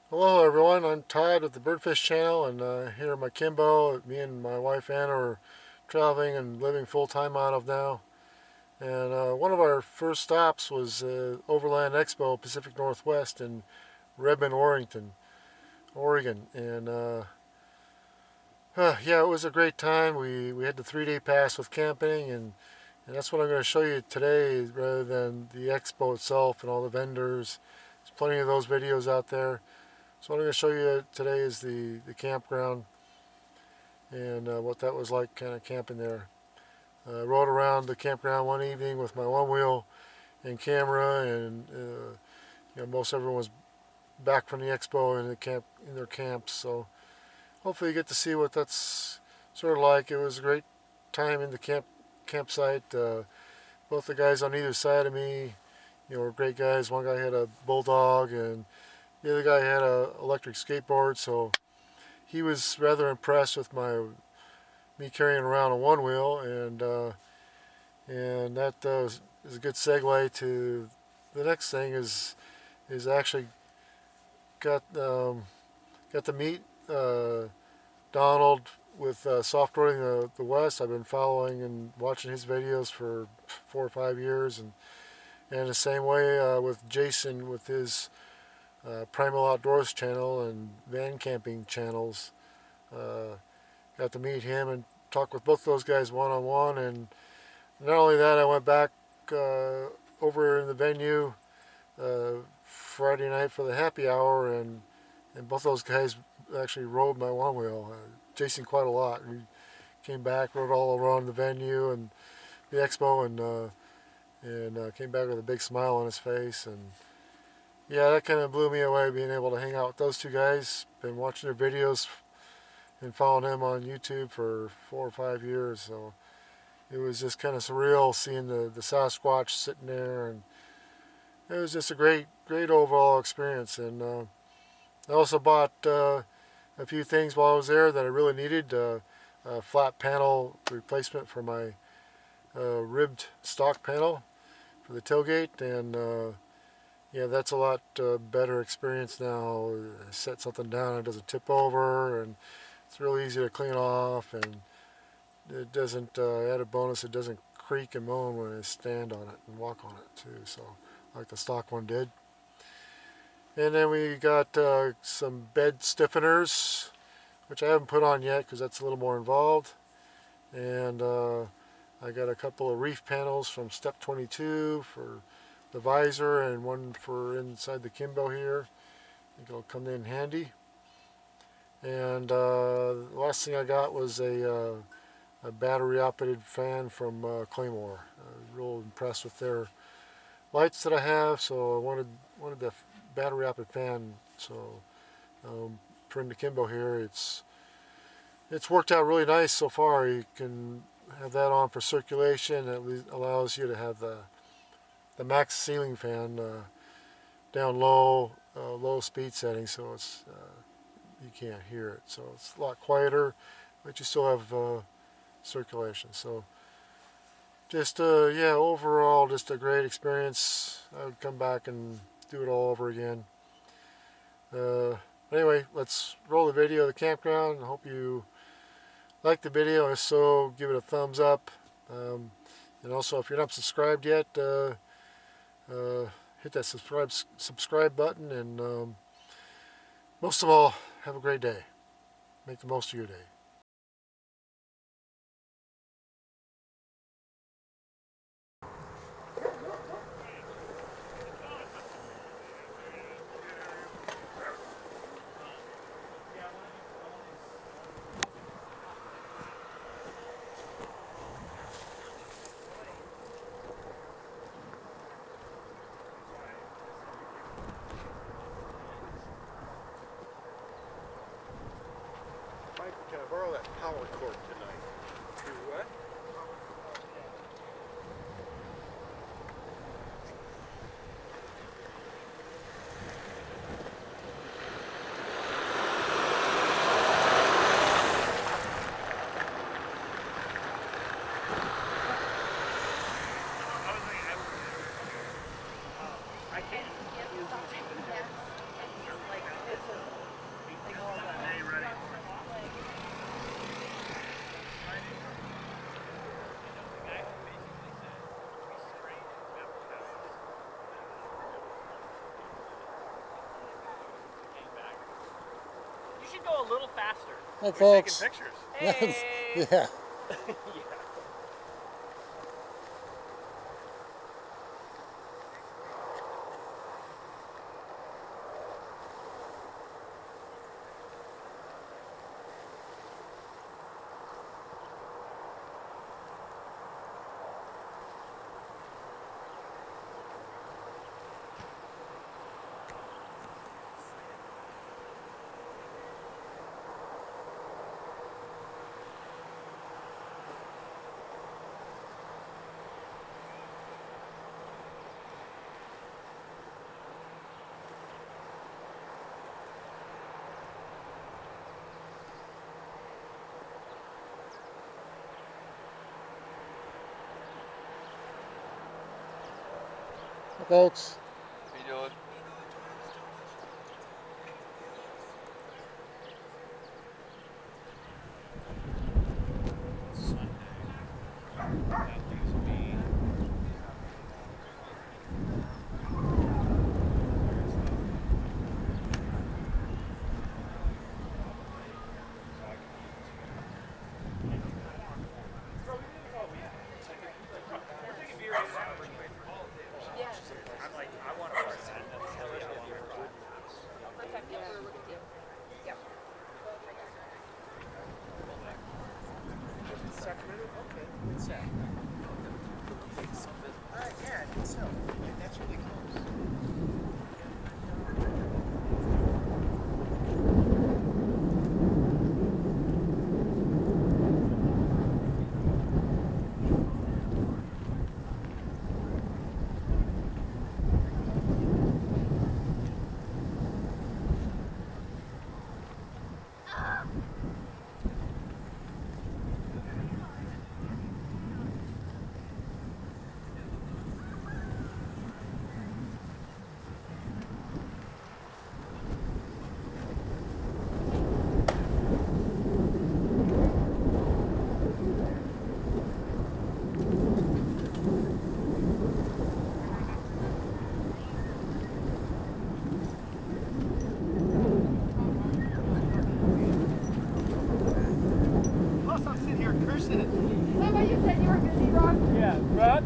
Hello everyone, I'm Todd with the Birdfish channel, and here in my Kimbo, me and my wife Anna are traveling and living full-time out of now. And one of our first stops was Overland Expo Pacific Northwest in Redmond, Oregon. And yeah, it was a great time. We had the 3-day pass with camping, and that's what I'm going to show you today rather than the expo itself and all the vendors. There's plenty of those videos out there. So what I'm going to show you today is the campground and what that was like kind of camping there. I rode around the campground one evening with my one wheel and camera, and most everyone was back from the expo in their camps. So hopefully you get to see what that's sort of like. It was a great time in the campsite. Both the guys on either side of me, were great guys. One guy had a Bulldog, and the other guy had a electric skateboard. So he was rather impressed with me carrying around a one wheel, and that is a good segue to the next thing. Is actually got to meet Donald with Soft-Roading the West. I've been following and watching his videos for 4 or 5 years, and the same way with Jason with his Primal Outdoors channel and van camping channels. Got to meet him and talk with both those guys one-on-one, and not only that, I went back over in the venue Friday night for the happy hour, and both those guys actually rode my one wheel. Jason quite a lot. He came back, rode all around the venue and the expo, and came back with a big smile on his face. And yeah, that kind of blew me away, being able to hang out with those two guys. Been watching their videos and following them on YouTube for 4 or 5 years. So it was just kind of surreal seeing the Sasquatch sitting there, and it was just a great overall experience. And I also bought a few things while I was there that I really needed. A flat panel replacement for my ribbed stock panel for the tailgate, and yeah, that's a lot better experience now. I set something down, it doesn't tip over, and it's real easy to clean off, and it doesn't, added bonus, it doesn't creak and moan when I stand on it and walk on it too, so like the stock one did. And then we got some bed stiffeners, which I haven't put on yet because that's a little more involved. And I got a couple of reef panels from Step 22 for the visor, and one for inside the Kimbo here. I think it'll come in handy. And the last thing I got was a battery operated fan from Claymore. I was real impressed with their lights that I have, so I wanted the battery operated fan. So for the Kimbo here, it's worked out really nice so far. You can have that on for circulation. It allows you to have the max ceiling fan down low, low speed setting, so it's you can't hear it. So it's a lot quieter, but you still have circulation. So just yeah, overall just a great experience. I would come back and do it all over again. Anyway, let's roll the video of the campground. I hope you like the video. If so, give it a thumbs up. And also, if you're not subscribed yet, hit that subscribe button. And most of all, have a great day. Make the most of your day. Mike, can I borrow that power cord tonight? To what? I can't use these. You should go a little faster. Hey, folks. Taking pictures. Hey. Yeah. Yeah. Hey, folks. How you doing?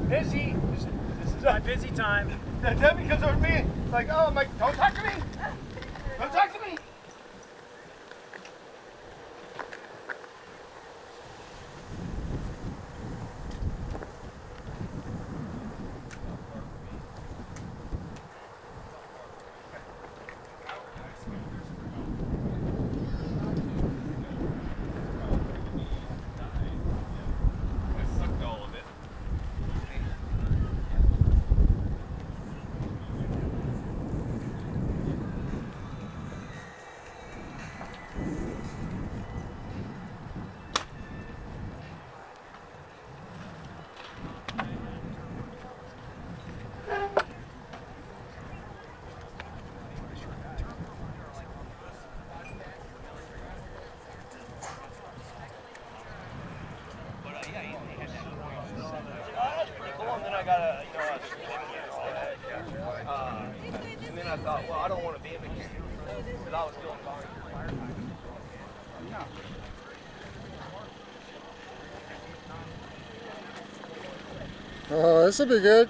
Busy. This is my busy time. Debbie comes over to me, like, oh, I'm like, don't talk to me. Don't talk to me. And then I thought, well, I don't want to be a mechanic, but I was doing fire. Oh, this will be good.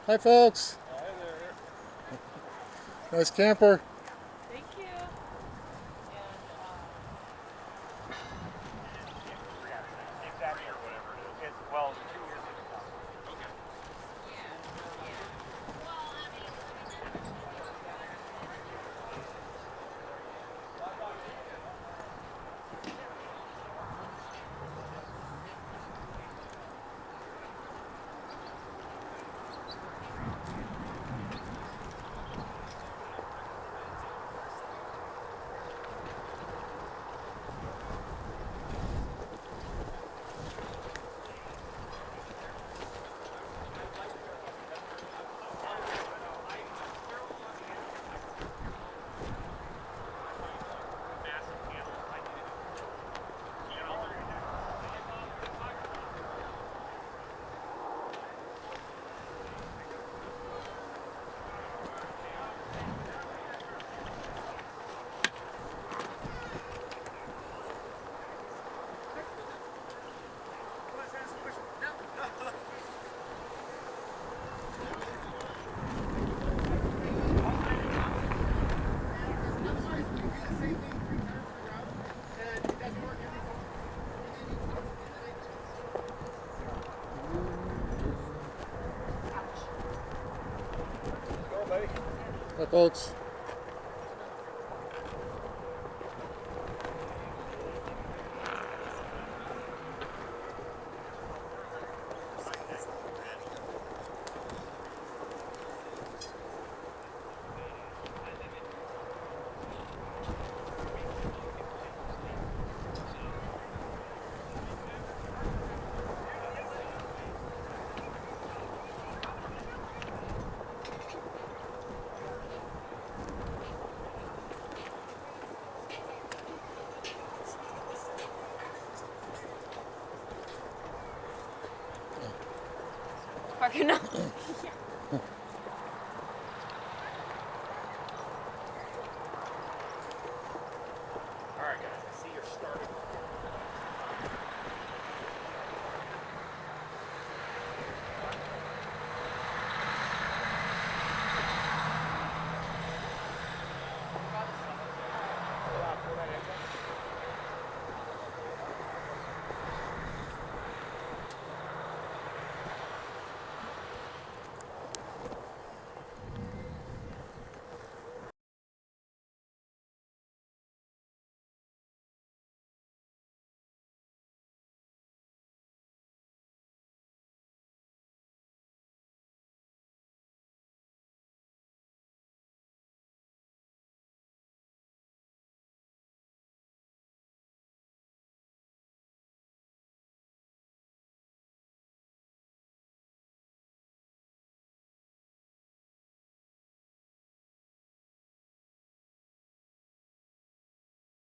Hi, folks. Hi there. Nice camper. Thank you. Exactly, or whatever it is. Well, 2 years ago. Okay. buddy. Bye, folks. Parking now.